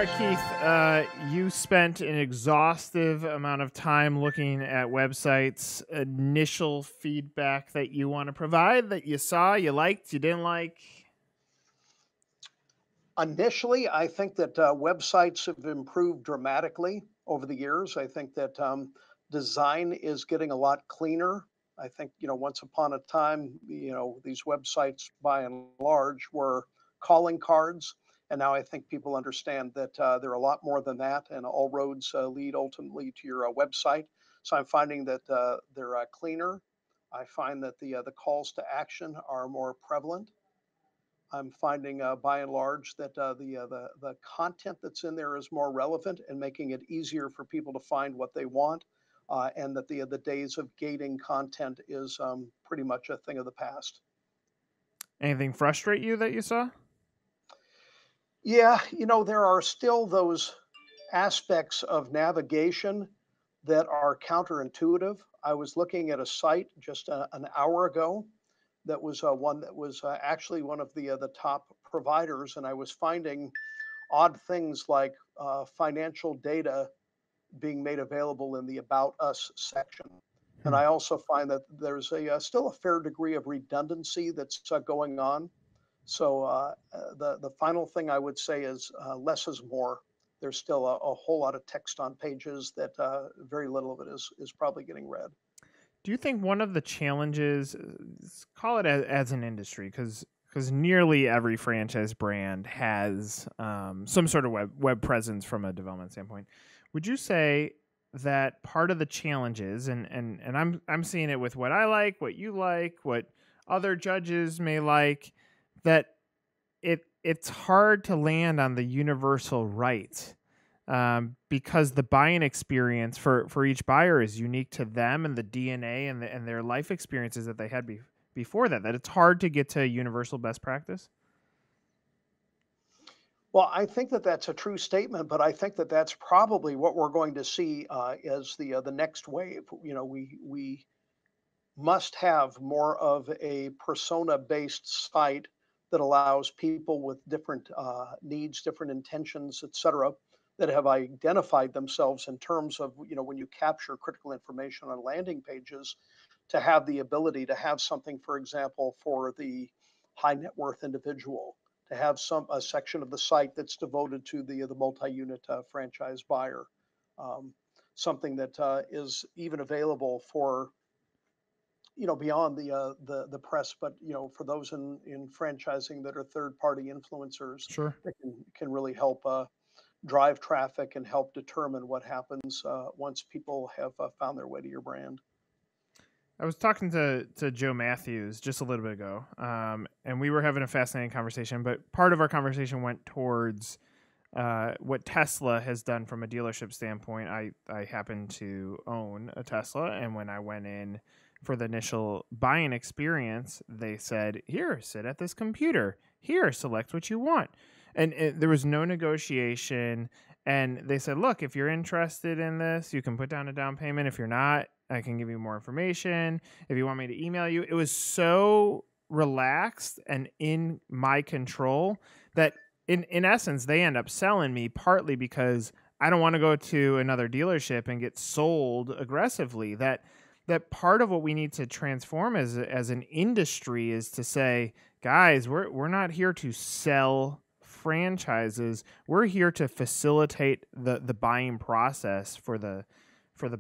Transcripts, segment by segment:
right, Keith, you spent an exhaustive amount of time looking at websites. Initial feedback that you want to provide that you saw, you liked, you didn't like? Initially, I think that websites have improved dramatically over the years. I think that design is getting a lot cleaner. I think, once upon a time, these websites by and large were calling cards. And now I think people understand that they're a lot more than that, and all roads lead ultimately to your website. So I'm finding that they're cleaner. I find that the calls to action are more prevalent. I'm finding, by and large, that the content that's in there is more relevant and making it easier for people to find what they want, and that the days of gating content is pretty much a thing of the past. Anything frustrate you that you saw? Yeah, there are still those aspects of navigation that are counterintuitive. I was looking at a site just an hour ago that was one that was actually one of the top providers, and I was finding odd things like financial data being made available in the About Us section. And Hmm. I also find that there's still a fair degree of redundancy that's going on. So the final thing I would say is less is more. There's still a whole lot of text on pages that very little of it is probably getting read. Do you think one of the challenges, call it as an industry, because nearly every franchise brand has some sort of web presence from a development standpoint. Would you say that part of the challenges, and I'm seeing it with what I like, what you like, what other judges may like, that it's hard to land on the universal right, because the buying experience for each buyer is unique to them and the DNA and their life experiences that they had before that it's hard to get to universal best practice. Well, I think that that's a true statement, but I think that that's probably what we're going to see as the next wave. We must have more of a persona-based site that allows people with different needs, different intentions, et cetera, that have identified themselves in terms of, when you capture critical information on landing pages, to have the ability to have something, for example, for the high net worth individual, to have a section of the site that's devoted to the multi-unit franchise buyer, um, something that is even available for beyond the press, but for those in franchising that are third party influencers Sure. that can really help drive traffic and help determine what happens once people have found their way to your brand. I was talking to Joe Matthews just a little bit ago, and we were having a fascinating conversation. But part of our conversation went towards what Tesla has done from a dealership standpoint. I happen to own a Tesla, and when I went in for the initial buying experience, they said, "Here, sit at this computer. Here, select what you want." And there was no negotiation. And they said, "Look, if you're interested in this, you can put down a down payment. If you're not, I can give you more information. If you want me to email you." It was so relaxed and in my control that in essence, they end up selling me partly because I don't want to go to another dealership and get sold aggressively. That part of what we need to transform as an industry is to say, guys, we're not here to sell franchises. We're here to facilitate the buying process for the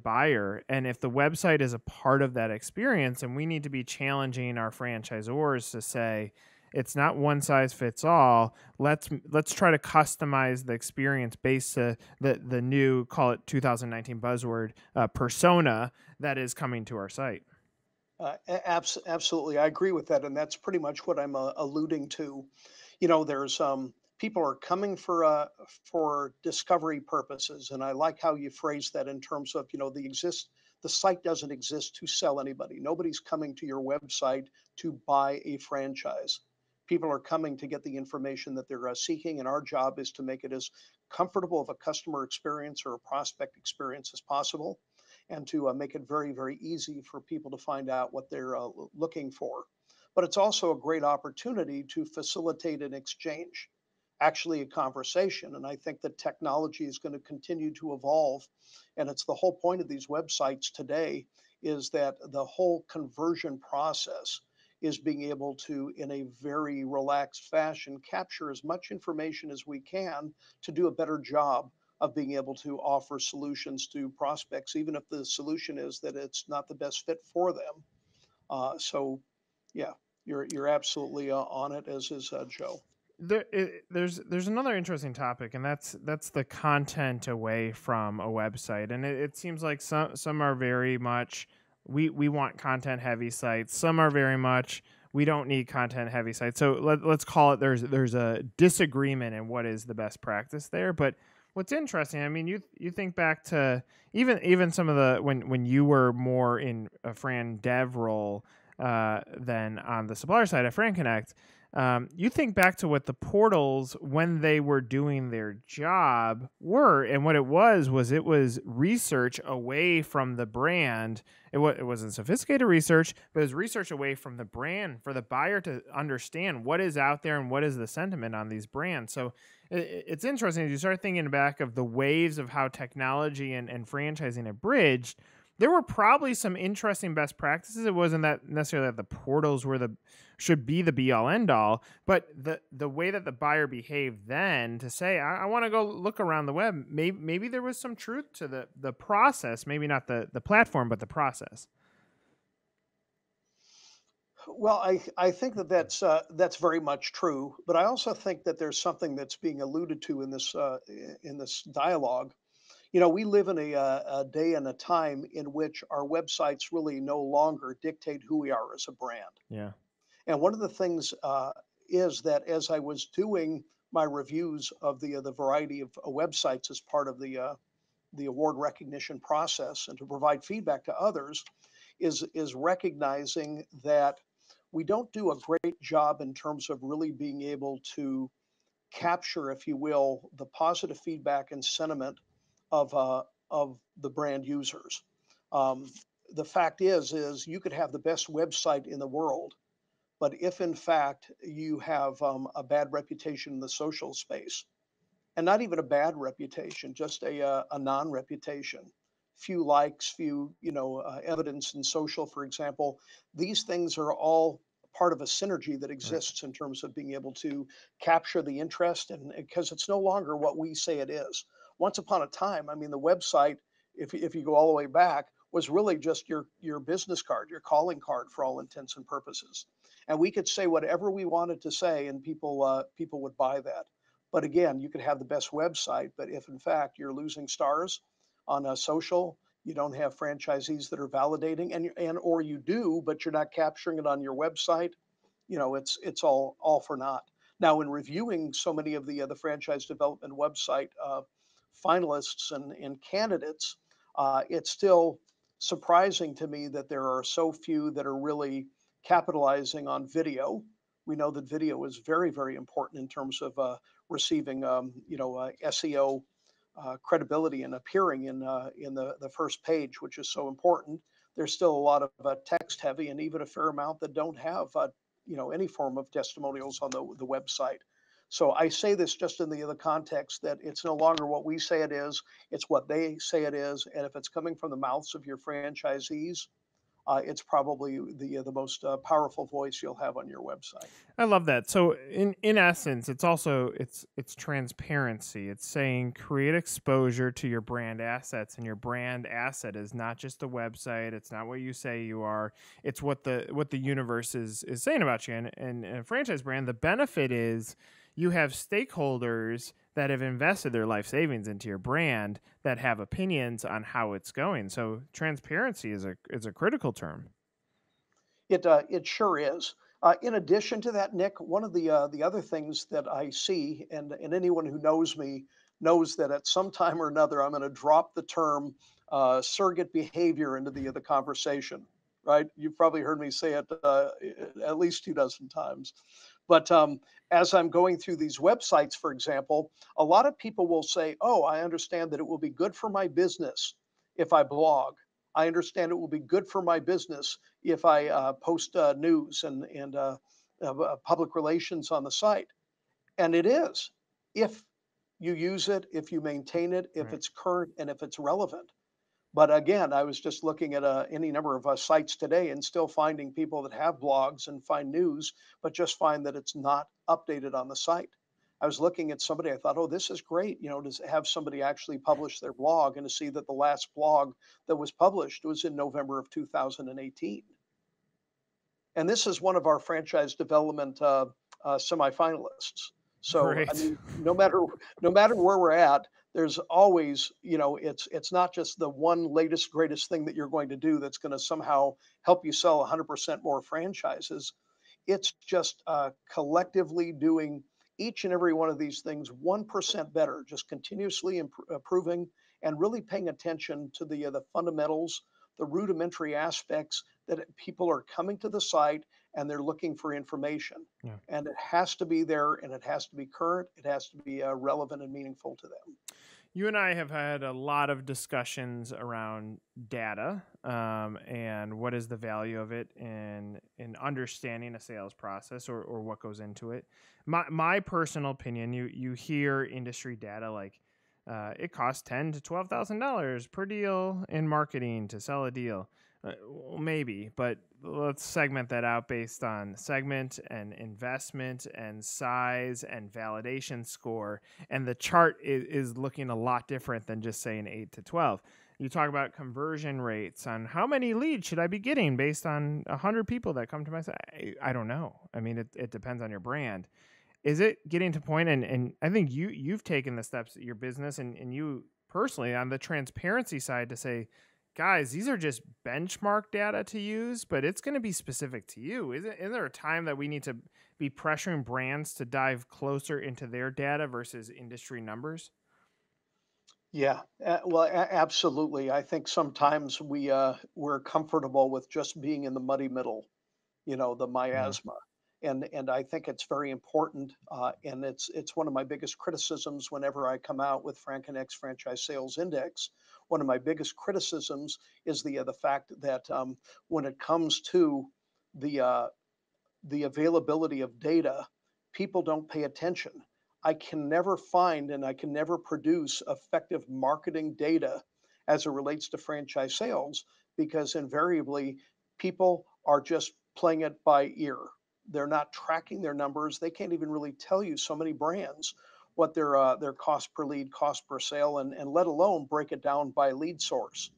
buyer. And if the website is a part of that experience, and we need to be challenging our franchisors to say, it's not one size fits all. Let's try to customize the experience based to the new, call it 2019 buzzword, persona that is coming to our site. Absolutely, I agree with that, and that's pretty much what I'm alluding to. There's people are coming for discovery purposes, and I like how you phrase that in terms of the site doesn't exist to sell anybody. Nobody's coming to your website to buy a franchise. People are coming to get the information that they're seeking, and our job is to make it as comfortable of a customer experience or a prospect experience as possible, and to make it very, very easy for people to find out what they're looking for. But it's also a great opportunity to facilitate an exchange. actually a conversation. And I think that technology is going to continue to evolve. And it's the whole point of these websites today is that the whole conversion process is being able to, in a very relaxed fashion, capture as much information as we can to do a better job of being able to offer solutions to prospects, even if the solution is that it's not the best fit for them. So, yeah, you're absolutely on it, as is Joe. There's another interesting topic, and that's the content away from a website, and it seems like some are very much we want content heavy sites. Some are very much we don't need content heavy sites. So let's call it there's a disagreement in what is the best practice there. But what's interesting, I mean, you think back to even some of the when you were more in a Fran dev role than on the supplier side at FranConnect. You think back to what the portals, when they were doing their job, were, and what it was research away from the brand. It wasn't sophisticated research, but it was research away from the brand for the buyer to understand what is out there and what is the sentiment on these brands. So it's interesting as you start thinking back of the waves of how technology and franchising have bridged. There were probably some interesting best practices. It wasn't that necessarily that the portals should be the be all end all, but the way that the buyer behaved then to say, I want to go look around the web. Maybe there was some truth to the process, maybe not the platform, but the process. Well, I think that that's very much true, but I also think that there's something that's being alluded to in this dialogue. We live in a day and a time in which our websites really no longer dictate who we are as a brand. Yeah. And one of the things is that as I was doing my reviews of the variety of websites as part of the award recognition process and to provide feedback to others, is recognizing that we don't do a great job in terms of really being able to capture, if you will, the positive feedback and sentiment of the brand users. Um, the fact is you could have the best website in the world, but if in fact you have a bad reputation in the social space, and not even a bad reputation, just a non-reputation, few likes, few evidence in social, for example, these things are all part of a synergy that Right. exists in terms of being able to capture the interest, and because it's no longer what we say it is. Once upon a time, I mean, the website, if you go all the way back, was really just your business card, your calling card for all intents and purposes, and we could say whatever we wanted to say, and people would buy that. But again, you could have the best website, but if in fact you're losing stars on a social, you don't have franchisees that are validating, and or you do, but you're not capturing it on your website, it's all for naught. Now, in reviewing so many of the franchise development website finalists and candidates, it's still surprising to me that there are so few that are really capitalizing on video. We know that video is very, very important in terms of receiving, SEO credibility and appearing in the first page, which is so important. There's still a lot of text heavy, and even a fair amount that don't have any form of testimonials on the website. So I say this just in the context that it's no longer what we say it is; it's what they say it is. And if it's coming from the mouths of your franchisees, it's probably the most powerful voice you'll have on your website. I love that. So in essence, it's also it's transparency. It's saying create exposure to your brand assets, and your brand asset is not just a website. It's not what you say you are. It's what the universe is saying about you. And a franchise brand, the benefit is you have stakeholders that have invested their life savings into your brand that have opinions on how it's going. So transparency is a critical term. It sure is. In addition to that, Nick, one of the other things that I see, and anyone who knows me knows that at some time or another I'm going to drop the term surrogate behavior into the conversation. Right? You've probably heard me say it at least 2 dozen times. But as I'm going through these websites, for example, a lot of people will say, "Oh, I understand that it will be good for my business if I blog. I understand it will be good for my business if I post news and public relations on the site." And it is. if you use it, if you maintain it, if Right. it's current, and if it's relevant. But again, I was just looking at any number of sites today and still finding people that have blogs and find news, but just find that it's not updated on the site. I was looking at somebody, I thought, oh, this is great, to have somebody actually publish their blog and to see that the last blog that was published was in November of 2018. And this is one of our franchise development semifinalists. So I Great. mean, no matter where we're at, there's always, it's not just the one latest greatest thing that you're going to do that's going to somehow help you sell 100% more franchises. It's just collectively doing each and every one of these things 1% better, just continuously improving and really paying attention to the fundamentals, the rudimentary aspects that people are coming to the site and they're looking for information. Yeah. And it has to be there and it has to be current, it has to be relevant and meaningful to them. You and I have had a lot of discussions around data, and what is the value of it in understanding a sales process, or what goes into it. My personal opinion, you hear industry data like it costs $10,000 to $12,000 per deal in marketing to sell a deal. Well, maybe, but let's segment that out based on segment and investment and size and validation score, and the chart is looking a lot different than just saying 8 to 12. You talk about conversion rates on how many leads should I be getting based on 100 people that come to my site. I don't know. I mean, it depends on your brand. Is it getting to point, and I think you've taken the steps at your business and you personally on the transparency side to say, guys, these are just benchmark data to use, but it's going to be specific to you. Is there a time that we need to be pressuring brands to dive closer into their data versus industry numbers? Yeah, well, absolutely. I think sometimes we're comfortable with just being in the muddy middle, the Yeah. miasma. And I think it's very important, and it's one of my biggest criticisms whenever I come out with FranConnect's Franchise Sales Index. One of my biggest criticisms is the fact that when it comes to the uh, the availability of data, people don't pay attention. I can never find and I can never produce effective marketing data as it relates to franchise sales because invariably people are just playing it by ear. They're not tracking their numbers. They can't even really tell you so many brands what their cost per lead, cost per sale, and let alone break it down by lead source.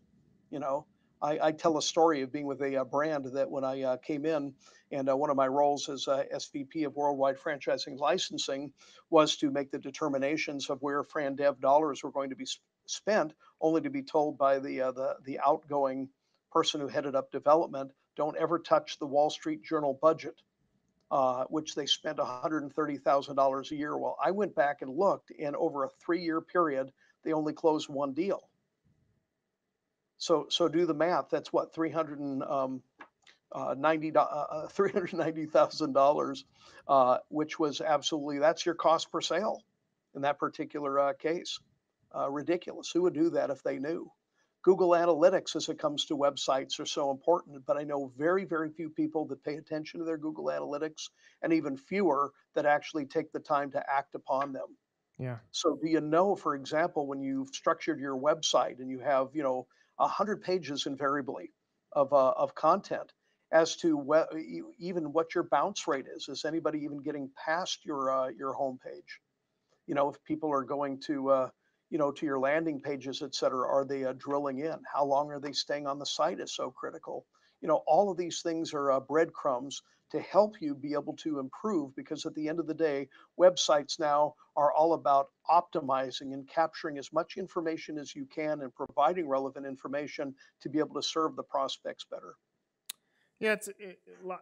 You know, I tell a story of being with a brand that when I came in, and one of my roles as SVP of Worldwide Franchising Licensing was to make the determinations of where FranDev dollars were going to be spent, only to be told by the outgoing person who headed up development, don't ever touch the Wall Street Journal budget. Which they spent $130,000 a year. Well, I went back and looked, and over a 3-year period, they only closed one deal. So do the math. That's what 390,000 dollars, which was absolutely that's your cost per sale in that particular case. Ridiculous. Who would do that if they knew? Google Analytics, as it comes to websites, are so important, but I know very, very few people that pay attention to their Google Analytics, and even fewer that actually take the time to act upon them. Yeah. So do you know, for example, when you've structured your website and you have, 100 pages invariably of content as to even what your bounce rate is? Is anybody even getting past your homepage? If people are going to your landing pages, et cetera, are they drilling in? How long are they staying on the site is so critical. All of these things are breadcrumbs to help you be able to improve because at the end of the day, websites now are all about optimizing and capturing as much information as you can and providing relevant information to be able to serve the prospects better. Yeah,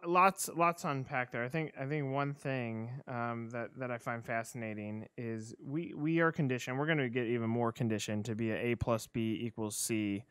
lots to unpack there. I think one thing that I find fascinating is we are conditioned. We're going to get even more conditioned to be a plus B equals C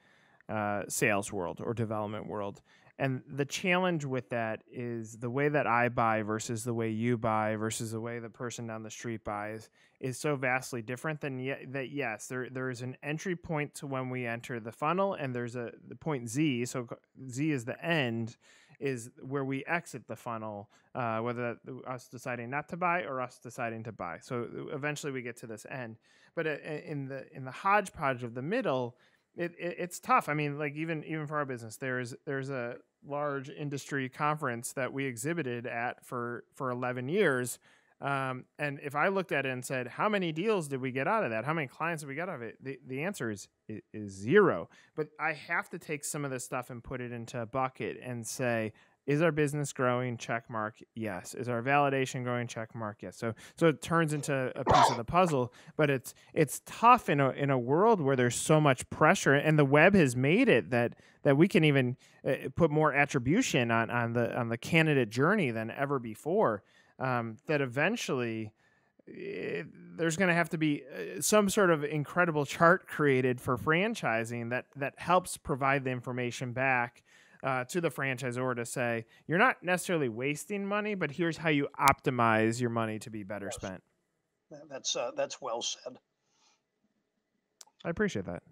sales world or development world. And the challenge with that is the way that I buy versus the way you buy versus the way the person down the street buys is so vastly different than that. Yes, there is an entry point to when we enter the funnel, and there's the point Z. So Z is the end, is where we exit the funnel, whether us deciding not to buy or us deciding to buy. So eventually we get to this end. But in the hodgepodge of the middle, it's tough. I mean, like even for our business, there's a large industry conference that we exhibited at for 11 years. And if I looked at it and said, how many deals did we get out of that? How many clients did we get out of it? The answer is zero. But I have to take some of this stuff and put it into a bucket and say, is our business growing? Check mark. Yes. Is our validation growing? Check mark. Yes. So it turns into a piece of the puzzle, but it's tough in a world where there's so much pressure, and the web has made it that we can even put more attribution on the candidate journey than ever before. That eventually there's going to have to be some sort of incredible chart created for franchising that helps provide the information back to the franchisor to say, you're not necessarily wasting money, but here's how you optimize your money to be better spent. That's well said. I appreciate that.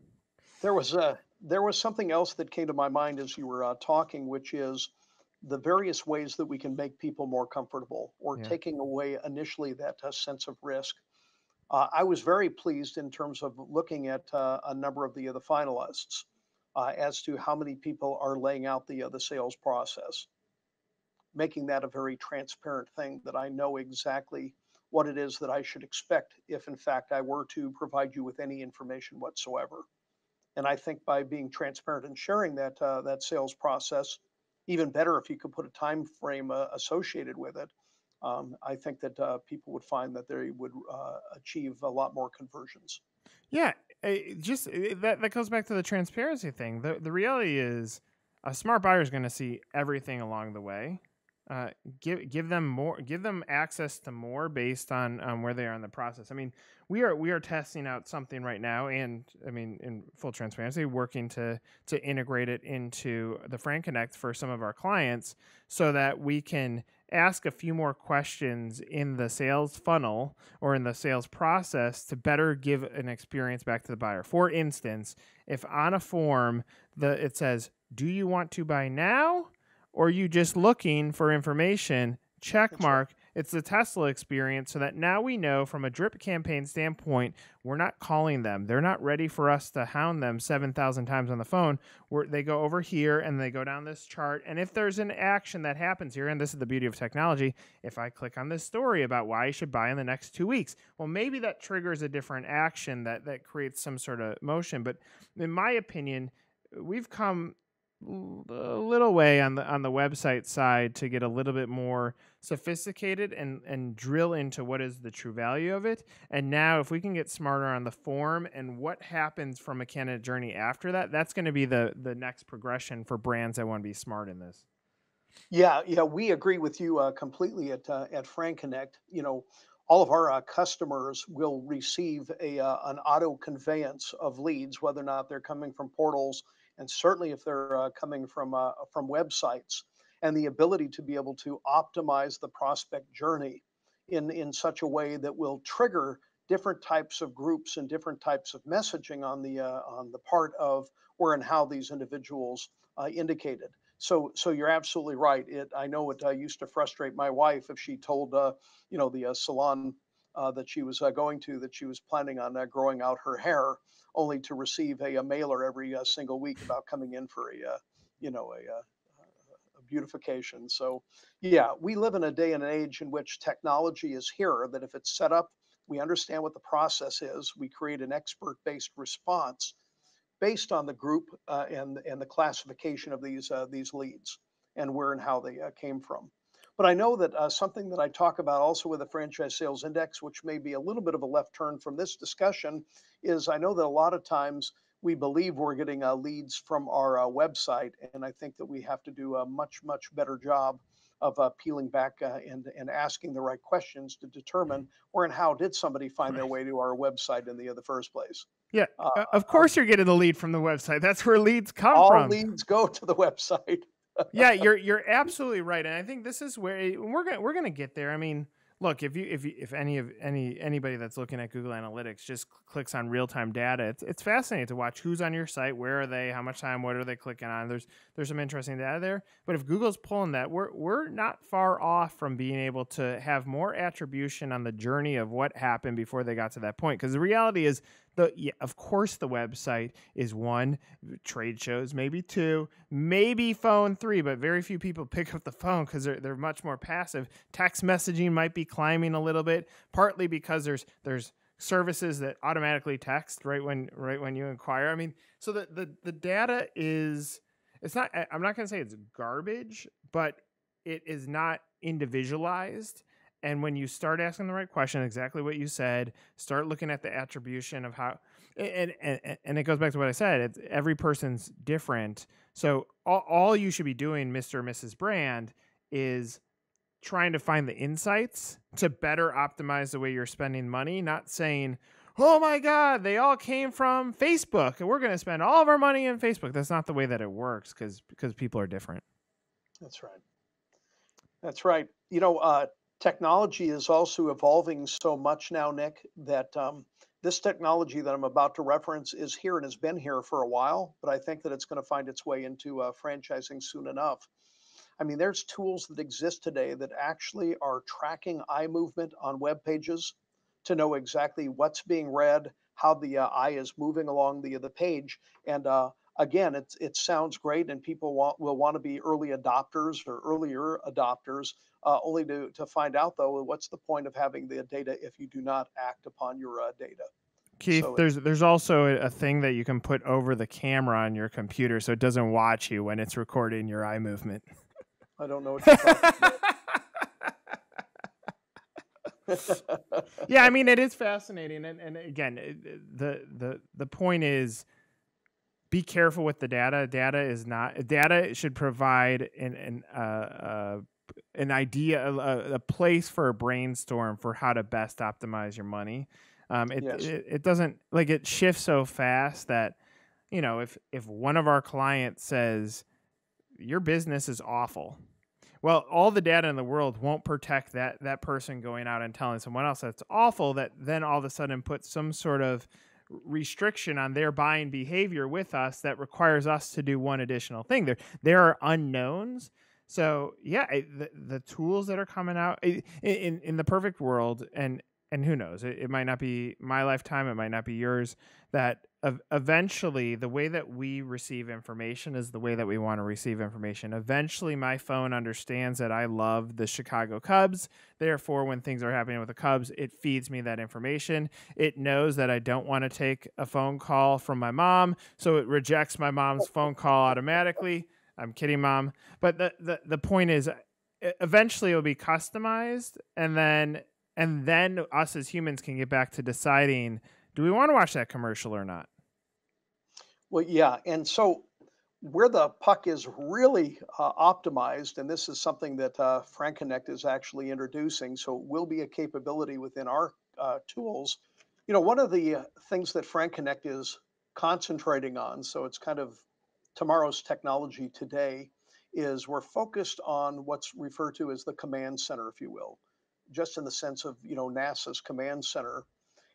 There was something else that came to my mind as you were talking, which is the various ways that we can make people more comfortable, or taking away initially that sense of risk. I was very pleased in terms of looking at a number of the finalists as to how many people are laying out the sales process, making that a very transparent thing, that I know exactly what it is that I should expect if in fact I were to provide you with any information whatsoever. And I think by being transparent and sharing that sales process, even better if you could put a time frame associated with it, I think that people would find that they would achieve a lot more conversions. Yeah, that goes back to the transparency thing. The reality is, a smart buyer is going to see everything along the way. Give them more, give them access to more based on where they are in the process. I mean, we are testing out something right now, and I mean, in full transparency, working to integrate it into the FranConnect for some of our clients, so that we can ask a few more questions in the sales funnel or in the sales process to better give an experience back to the buyer. For instance, if on a form it says, "Do you want to buy now?" or are you just looking for information? Check mark. It's the Tesla experience, so that now we know from a drip campaign standpoint, we're not calling them. They're not ready for us to hound them 7,000 times on the phone. They go over here and they go down this chart. And if there's an action that happens here, and this is the beauty of technology, if I click on this story about why you should buy in the next 2 weeks, well, maybe that triggers a different action that creates some sort of motion. But in my opinion, we've come a little way on the website side to get a little bit more sophisticated and drill into what is the true value of it. And now if we can get smarter on the form and what happens from a candidate journey after that, that's going to be the next progression for brands that want to be smart in this. Yeah, we agree with you completely at FranConnect. You know, all of our customers will receive an auto conveyance of leads, whether or not they're coming from portals, and certainly if they're coming from websites, and the ability to be able to optimize the prospect journey in such a way that will trigger different types of groups and different types of messaging on the part of where and how these individuals indicated. So you're absolutely right. I know it used to frustrate my wife if she told the salon that she was going to, that she was planning on growing out her hair, only to receive a mailer every single week about coming in for a beautification. So yeah, we live in a day and an age in which technology is here, that if it's set up, we understand what the process is, we create an expert-based response based on the group and the classification of these leads and where and how they came from. But I know that something that I talk about also with the Franchise Sales Index, which may be a little bit of a left turn from this discussion, is I know that a lot of times we believe we're getting leads from our website, and I think that we have to do a much better job of peeling back and asking the right questions to determine where and how did somebody find their way to our website in the first place. Yeah, of course you're getting the lead from the website. That's where leads come all from. All leads go to the website. Yeah, you're absolutely right, and I think this is where we're gonna get there. I mean, Look, if anybody that's looking at Google Analytics just clicks on real time data, it's fascinating to watch who's on your site, where are they, how much time, what are they clicking on. There's some interesting data there. But if Google's pulling that, we're not far off from being able to have more attribution on the journey of what happened before they got to that point. Because the reality is, of course, the website is one, trade shows maybe two, maybe phone three, but very few people pick up the phone because they're much more passive. Text messaging might be climbing a little bit, partly because there's services that automatically text right when you inquire. I mean, so the data is, it's not, I'm not going to say it's garbage, but it is not individualized. And when you start asking the right question, exactly what you said, start looking at the attribution of how, and it goes back to what I said. It's every person's different. So all you should be doing, Mr. or Mrs. Brand, is trying to find the insights to better optimize the way you're spending money, not saying, oh my God, they all came from Facebook and we're going to spend all of our money in Facebook. That's not the way that it works because people are different. That's right. That's right. Technology is also evolving so much now, Nick, that this technology that I'm about to reference is here and has been here for a while, but I think that it's going to find its way into franchising soon enough. I mean, there's tools that exist today that actually are tracking eye movement on web pages to know exactly what's being read, how the eye is moving along the page, and again, it sounds great, and people will want to be early adopters or earlier adopters, only to find out though, what's the point of having the data if you do not act upon your data? Keith, So there's also a thing that you can put over the camera on your computer so it doesn't watch you when it's recording your eye movement. I don't know what you're talking about. Yeah, I mean, it is fascinating, and again, the point is, be careful with the data. Data should provide an idea, a place for a brainstorm for how to best optimize your money. Yes. It doesn't, like, it shifts so fast that, if one of our clients says your business is awful, well, all the data in the world won't protect that person going out and telling someone else that's awful, that then all of a sudden puts some sort of restriction on their buying behavior with us that requires us to do one additional thing. There are unknowns. So yeah, the tools that are coming out in the perfect world, and who knows, it might not be my lifetime, it might not be yours, that eventually the way that we receive information is the way that we want to receive information. Eventually my phone understands that I love the Chicago Cubs. Therefore, when things are happening with the Cubs, it feeds me that information. It knows that I don't want to take a phone call from my mom, so it rejects my mom's phone call automatically. I'm kidding, Mom. But the point is, eventually it will be customized, and then us as humans can get back to deciding, do we want to watch that commercial or not? Well, yeah. And so where the puck is really optimized, and this is something that FranConnect is actually introducing, so it will be a capability within our tools. One of the things that FranConnect is concentrating on, so it's kind of tomorrow's technology today, is we're focused on what's referred to as the command center, if you will, just in the sense of NASA's command center.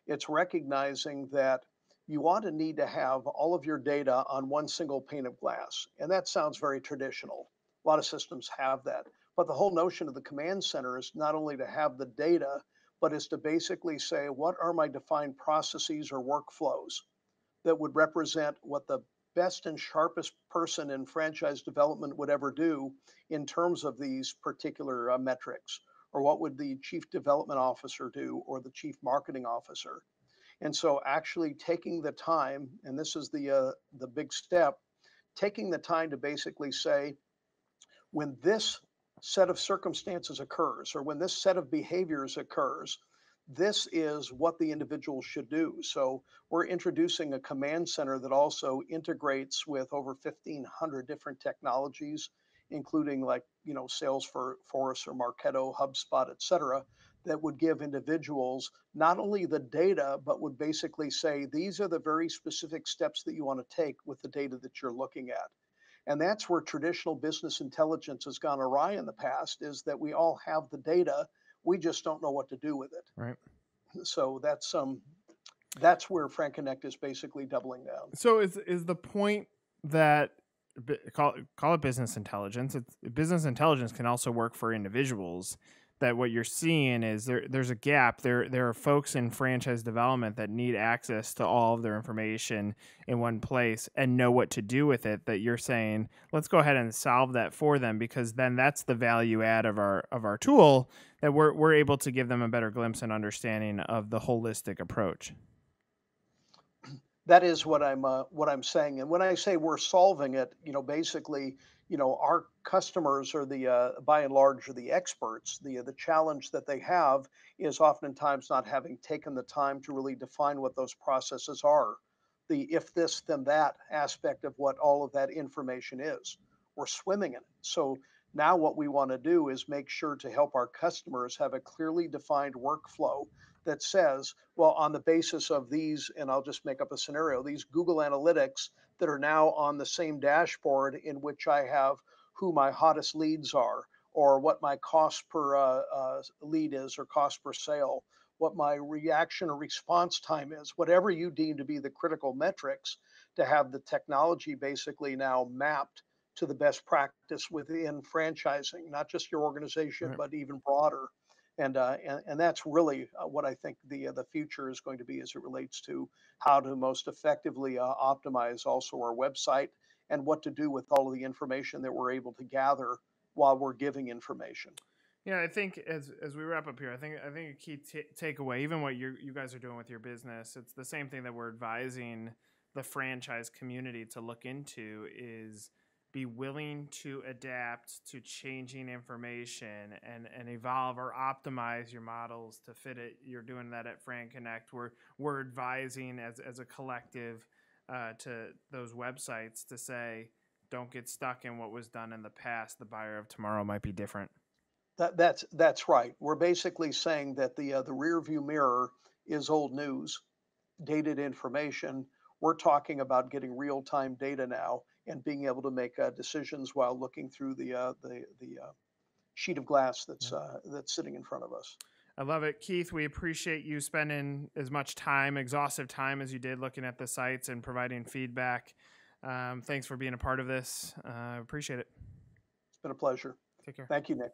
It's recognizing that you want to need to have all of your data on one single pane of glass. And that sounds very traditional. A lot of systems have that. But the whole notion of the command center is not only to have the data, but is to basically say, what are my defined processes or workflows that would represent what the best and sharpest person in franchise development would ever do in terms of these particular metrics? Or what would the chief development officer do, or the chief marketing officer? And so actually taking the time, and this is the big step, taking the time to basically say, when this set of circumstances occurs, or when this set of behaviors occurs, this is what the individual should do. So we're introducing a command center that also integrates with over 1,500 different technologies, including like, Salesforce or Marketo, HubSpot, et cetera, that would give individuals not only the data, but would basically say, these are the very specific steps that you want to take with the data that you're looking at. And that's where traditional business intelligence has gone awry in the past, is that we all have the data. We just don't know what to do with it. Right. So that's where FranConnect is basically doubling down. So is the point that call it business intelligence? It's business intelligence can also work for individuals. That what you're seeing is there's a gap. There are folks in franchise development that need access to all of their information in one place and know what to do with it. That you're saying, let's go ahead and solve that for them, because then that's the value add of our tool, that we're able to give them a better glimpse and understanding of the holistic approach. That is what I'm saying. And when I say we're solving it, basically, our customers are by and large are the experts. The challenge that they have is oftentimes not having taken the time to really define what those processes are. The if this then that aspect of what all of that information is. We're swimming in it. So now what we want to do is make sure to help our customers have a clearly defined workflow that says, well, on the basis of these, and I'll just make up a scenario, these Google Analytics that are now on the same dashboard in which I have who my hottest leads are, or what my cost per lead is, or cost per sale, what my reaction or response time is, whatever you deem to be the critical metrics, to have the technology basically now mapped to the best practice within franchising, not just your organization, Right. but even broader. And that's really what I think the future is going to be as it relates to how to most effectively optimize also our website, and what to do with all of the information that we're able to gather while we're giving information. Yeah, I think as we wrap up here, I think a key takeaway, even what you guys are doing with your business, it's the same thing that we're advising the franchise community to look into, is be willing to adapt to changing information and evolve or optimize your models to fit it. You're doing that at FranConnect. We're advising as a collective to those websites to say, don't get stuck in what was done in the past. The buyer of tomorrow might be different. That's right. We're basically saying that the rear view mirror is old news, dated information. We're talking about getting real time data now and being able to make decisions while looking through the sheet of glass that's sitting in front of us. I love it. Keith, we appreciate you spending as much time, exhaustive time, as you did looking at the sites and providing feedback. Thanks for being a part of this. Appreciate it. It's been a pleasure. Take care. Thank you, Nick.